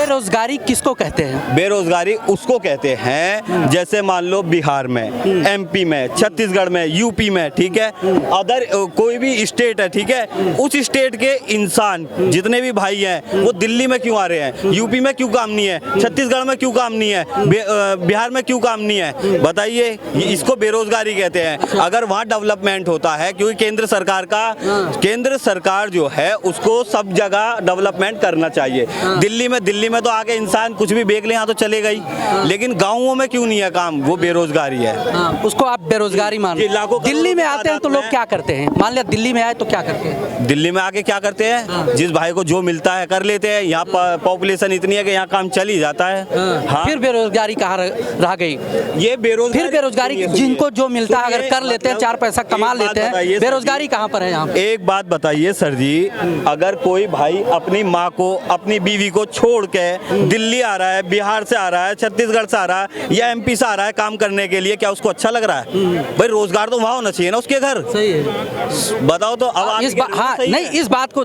बेरोजगारी किसको कहते हैं? बेरोजगारी उसको कहते हैं जैसे मान लो बिहार में, एमपी में, छत्तीसगढ़ में, यूपी में, ठीक है, अदर कोई भी स्टेट है, ठीक है, उस स्टेट के इंसान जितने भी भाई हैं वो दिल्ली में क्यों आ रहे हैं? यूपी में क्यों काम नहीं है? छत्तीसगढ़ में क्यों काम नहीं है? बिहार में क्यों काम नहीं है? बताइए, इसको बेरोजगारी कहते हैं। अगर वहाँ डेवलपमेंट होता है, क्योंकि केंद्र सरकार जो है उसको सब जगह डेवलपमेंट करना चाहिए। दिल्ली में तो आके इंसान कुछ भी बेच ले, यहाँ तो चलेगा ही, लेकिन गाँवों में क्यों नहीं है काम? वो बेरोजगारी है। उसको आप बेरोजगारी मान? दिल्ली में आते हैं तो लोग क्या करते हैं? मान लिया दिल्ली में आए तो क्या करते हैं? दिल्ली में आके क्या करते हैं? जिस भाई को जो मिलता है कर लेते हैं। यहाँ पॉपुलेशन इतनी है कि यहाँ काम चल ही जाता है। हाँ। फिर बेरोजगारी कहाँ रह गई? ये बेरोजगारी जिनको जो मिलता है अगर कर लेते हैं, 4 पैसा कमा लेते हैं, बेरोजगारी कहाँ पर है यहाँ? एक बात बताइए सर जी, अगर कोई भाई अपनी माँ को, अपनी बीवी को छोड़ के दिल्ली आ रहा है, बिहार से आ रहा है, छत्तीसगढ़ से आ रहा है या एमपी से आ रहा है काम करने के लिए, क्या उसको अच्छा लग रहा है? भाई रोजगार तो वहाँ होना चाहिए ना उसके घर। सही है, बताओ तो। अब इस बात को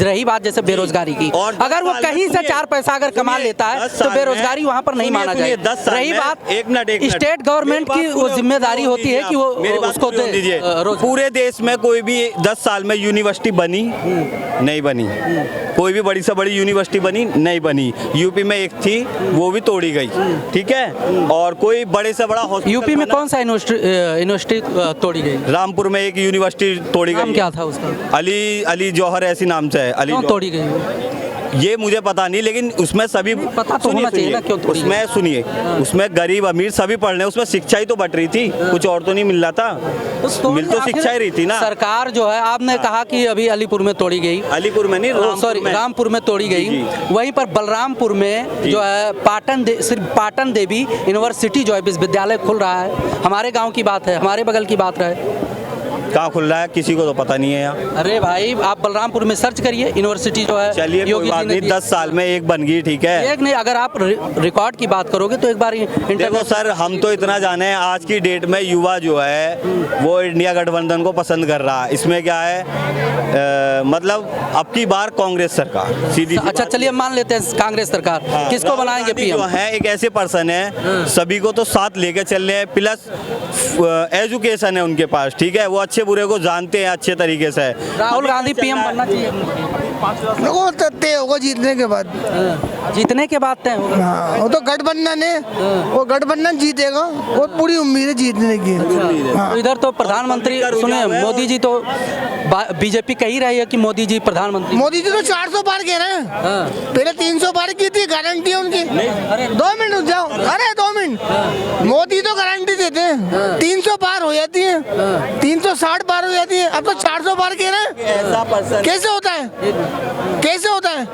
रही बात जैसे बेरोजगारी की, अगर वो कहीं से 4 पैसा अगर कमा लेता है तो बेरोजगारी वहाँ पर नहीं माना जाए। रही बात, एक मिनट, स्टेट गवर्नमेंट की वो जिम्मेदारी होती है कि वो उसको दीजिए। पूरे देश में कोई भी 10 साल में यूनिवर्सिटी बनी नहीं बनी? कोई भी बड़ी से बड़ी यूनिवर्सिटी बनी नहीं बनी? यूपी में एक थी, वो भी तोड़ी गई, ठीक है। और कोई बड़े से बड़ा हॉस्पिटल यूपी में कौन सा यूनिवर्सिटी तोड़ी गई? रामपुर में एक यूनिवर्सिटी तोड़ी गई। क्या था उसका? अली जौहर ऐसी नाम से है। क्यों तोड़ी गई? ये मुझे पता नहीं, लेकिन उसमें सभी पता तो होना चाहिए ना क्यों तोड़ी? उसमें सुनिए, उसमें गरीब अमीर सभी पढ़ रहे, उसमें शिक्षा ही तो बट रही थी, कुछ और तो नहीं मिल रहा था। मिल तो शिक्षा ही रही थी ना। सरकार जो है, आपने कहा कि अभी अलीपुर में तोड़ी गई, अलीपुर में नहीं, रामपुर में तोड़ी गई। वहीं पर बलरामपुर में जो है पाटन देवी यूनिवर्सिटी जो है विश्वविद्यालय खुल रहा है। हमारे गाँव की बात है, हमारे बगल की बात है। कहाँ खुल रहा है किसी को तो पता नहीं है यहाँ। अरे भाई, आप बलरामपुर में सर्च करिए, यूनिवर्सिटी जो है। चलिए कोई बात नहीं, 10 साल में एक बन गई, ठीक है। एक नहीं, अगर आप रिकॉर्ड की बात करोगे तो एक बार देखो सर, हम तो इतना जाने हैं, आज की डेट में युवा जो है वो इंडिया गठबंधन को पसंद कर रहा है। इसमें क्या है, मतलब अब की बार कांग्रेस सरकार सीधी। अच्छा चलिए मान लेते हैं कांग्रेस सरकार। किसको बनाएंगे पीएम? जो है एक ऐसे पर्सन है, सभी को तो साथ लेके चल रहे हैं, प्लस एजुकेशन है उनके पास, ठीक है, वो अच्छे बुरे को जानते हैं अच्छे तरीके से। राहुल गांधी पीएम बनना चाहिए? वो तो तय होगा जीतने के बाद। जीतने के बाद तय होगा? हाँ, वो तो गठबंधन है, वो गठबंधन जीतेगा, वो पूरी उम्मीद है जीतने की। हाँ। तो इधर तो प्रधानमंत्री, सुने, मोदी जी तो बीजेपी कह ही रही है कि मोदी जी प्रधानमंत्री। मोदी जी तो 400 पार कह रहे हैं। पहले 300 पार की थी, गारंटी है उनकी। 2 मिनट रुक जाओ, अरे 2 मिनट। मोदी तो गारंटी देते हैं 300 पार हो जाती है, 360 पार हो जाती है, अब तो 400 पार कह रहे हैं। कैसे होता है? कैसे होता है?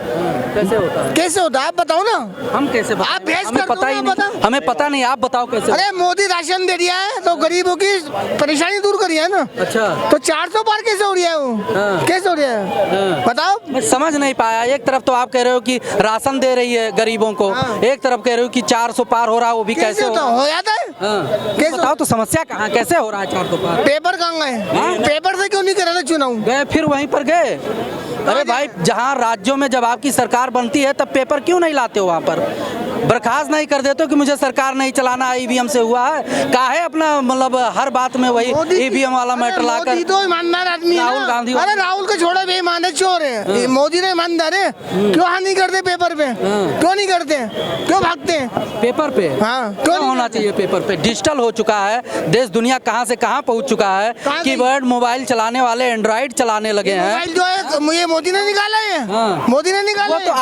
कैसे होता है? आप बताओ ना। हम कैसे बताएं? आप भेज हमें कर पता ही नहीं, हमें पता नहीं, आप बताओ कैसे। अरे मोदी राशन दे दिया है तो गरीबों की परेशानी दूर करी है ना। अच्छा, तो 400 पार कैसे हो रहा है वो? कैसे हो रहा है बताओ? मैं समझ नहीं पाया। एक तरफ तो आप कह रहे हो कि राशन दे रही है गरीबों को, एक तरफ कह रहे हो कि 400 पार हो रहा है, वो भी कैसे हो जाता है? कैसे बताओ तो, समस्या कहाँ, कैसे हो रहा है 400 पार? पेपर कहाँ गए? पेपर से क्यों नहीं करा था चुनाव? गए, फिर वहीं पर गए। अरे भाई, जहाँ राज्यों में जब आपकी सरकार बनती है तब पेपर क्यों नहीं लाते हो वहाँ पर? बर्खास्त नहीं कर देते हो कि मुझे सरकार नहीं चलाना, ईवीएम से हुआ है, काहे अपना मतलब हर बात में वही ईवीएम वाला मैटर लाकर। मोदी तो ईमानदार आदमी है। राहुल गांधी, अरे राहुल को छोड़ो, बेईमान है, चोर है। मोदी ने ईमानदार है, क्यों हाँ नहीं करते पेपर पे? क्यों नहीं करते? क्यों भागते हैं पेपर पे? हाँ, क्यों होना चाहिए पेपर पे? डिजिटल हो चुका है देश, दुनिया कहाँ से कहाँ पहुँच चुका है। कीबोर्ड मोबाइल चलाने वाले एंड्रॉइड चलाने लगे हैं। मोबाइल जो है मुझे मोदी ने निकाला है। मोदी ने निकाला वो तो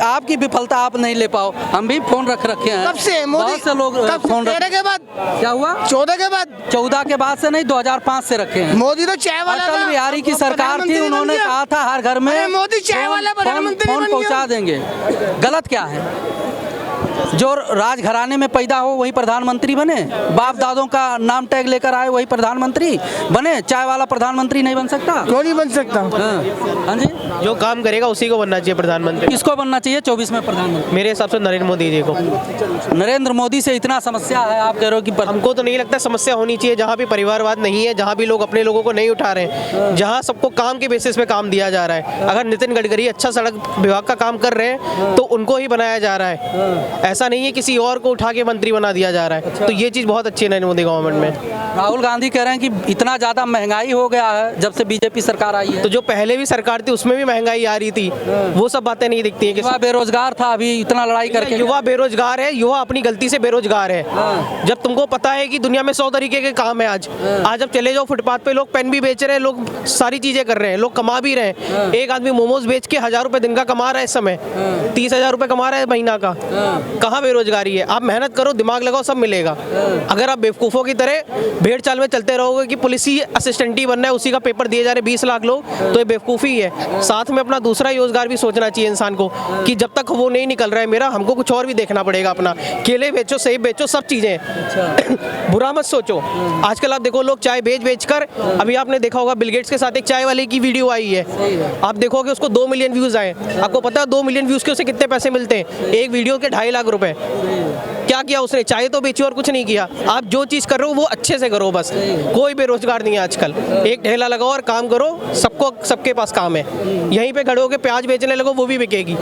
आपकी विफलता आप नहीं ले पाओ, हम भी फोन रखे हैं। कब से मोदी? बहुत से लोग फोन 13 के बाद क्या हुआ? 14 के बाद? 14 के बाद से नहीं, 2005 से रखे हैं। मोदी तो चाय वाला अटल बिहारी की सरकार थी, उन्होंने कहा था हर घर में मोदी चाय वाला प्रधानमंत्री फोन पहुंचा देंगे। गलत क्या है? जो राजघराने में पैदा हो वही प्रधानमंत्री बने, बाप दादों का नाम टैग लेकर आए वही प्रधानमंत्री बने, चाय वाला प्रधानमंत्री नहीं बन सकता? क्यों नहीं बन सकता? हाँ जी, जो काम करेगा उसी को बनना चाहिए प्रधानमंत्री। किसको बनना चाहिए 24 में प्रधानमंत्री? मेरे हिसाब से नरेंद्र मोदी जी को। नरेंद्र मोदी से इतना समस्या है, आप कह रहे हो कि हमको तो नहीं लगता समस्या होनी चाहिए। जहाँ भी परिवारवाद नहीं है, जहाँ भी लोग अपने लोगों को नहीं उठा रहे हैं, जहाँ सबको काम के बेसिस पे काम दिया जा रहा है। अगर नितिन गडकरी अच्छा सड़क विभाग का काम कर रहे हैं तो उनको ही बनाया जा रहा है, ऐसा नहीं है किसी और को उठा के मंत्री बना दिया जा रहा है। तो ये चीज़ बहुत अच्छी है नरेंद्र मोदी गवर्नमेंट में। राहुल गांधी कह रहे हैं कि इतना ज़्यादा महंगाई हो गया है जब से बीजेपी सरकार आई है। तो जो पहले भी सरकार थी उसमें भी महंगाई आ रही थी, वो सब बातें नहीं दिखती हैं। युवा बेरोजगार था, अभी इतना लड़ाई करके युवा बेरोजगार है, युवा अपनी गलती से बेरोजगार है। जब तुमको पता है कि दुनिया में 100 तरीके के काम है, आज अब चले जाओ फुटपाथ पे, लोग पेन भी बेच रहे हैं, लोग सारी चीजें कर रहे हैं, लोग कमा भी रहे हैं। एक आदमी मोमोज बेच के 1000 रुपए दिन का कमा रहा है, इस समय 30,000 रुपए कमा रहा है महीना का। कहाँ बेरोजगारी है? आप मेहनत करो, दिमाग लगाओ, सब मिलेगा। अगर आप बेवकूफों की तरह भेड़ चाल में चलते रहोगे कि पुलिस ही असिस्टेंट ही बनना है, उसी का पेपर दिए जा रहे 20 लाख लोग, तो ये बेवकूफ़ी है। साथ में अपना दूसरा रोजगार भी सोचना चाहिए इंसान को कि जब तक वो नहीं निकल रहा है मेरा, हमको कुछ और भी देखना पड़ेगा अपना। केले बेचो, सेब बेचो, सब चीज़ें बुरा मत सोचो। आजकल आप देखो लोग चाय बेच कर, अभी आपने देखा होगा बिल गेट्स के साथ एक चाय वाले की वीडियो आई है, आप देखोगे उसको 2 मिलियन व्यूज़ आए। आपको पता है 2 मिलियन व्यूज़ के उसे कितने पैसे मिलते हैं? एक वीडियो के 2.5 लाख रुपए। क्या किया उसने? चाय तो बेची और कुछ नहीं किया। आप जो चीज़ कर रहे हो वो अच्छे से करो, बस। कोई बेरोजगार नहीं है आजकल। एक ठेला लगाओ और काम करो, सबको सबके पास काम है। यहीं पे खड़े होकर प्याज बेचने लगो, वो भी बिकेगी।